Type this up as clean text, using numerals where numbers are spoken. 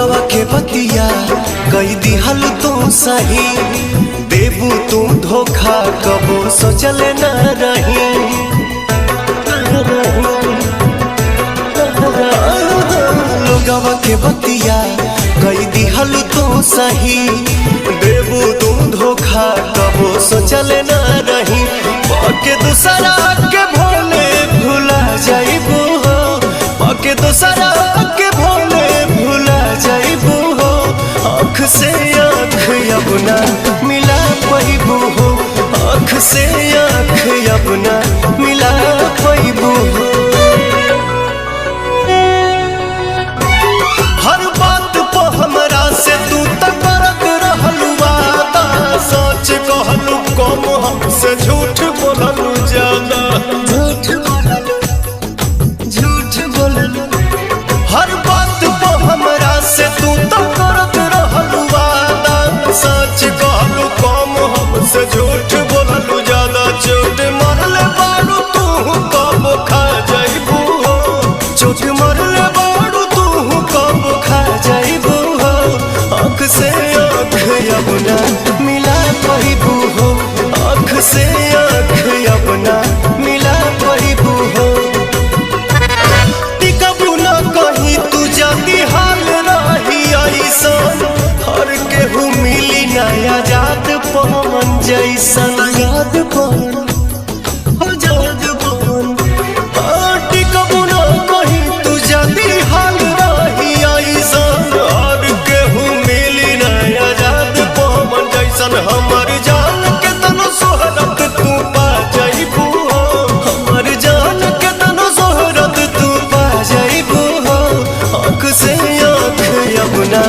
लोगवा के बतिया कई दिहल तू सही, देबू तू धोखा कबो सोचल न रही। लोगवा के बतिया कई दिहल तू सही, देबू तू धोखा कबो सोचल न रही। पाके दूसरा के भोले भुला जाइबू हो, पाके दूसरा के भोले भुला जाइबू हो। आँख से आँख अपना मिला पाइबू हो, आँख से आँख अपना मिला पाइबू हो। हर बात पे हमरा से तू तक करत रहलू वादा, सच कहलू कम हमसे झूठ बोललू ज्यादा। झूठ बोललू हर बात पे हमरा से तू तक करत रहलू वादा, सच कहलू कम हमसे झूठ बोललू ज्यादा। चोट मरले बारू तू कब खा जाइबू हो, चोट मरले बारू तू कब खा जाइबू हो। आँख से आँख अपना मिला पाइबू हो, आँख से आँख अपना मिला पाइबू हो। टिकबू न कहीं तू जाती हाल रही ऐसन, हर केहू मिली नया जात पवन जैसन। याद पवन याद पवन टिकबू न कहीं तू जाती हाल रही ऐसन, हर केहू मिली नया जात पवन जैसन। हमर जान के तनो सोहरत तू पा जाइबू हो, हमर जान के तनो सोहरत तू पा जाइबू हो। आँख से आँख अपना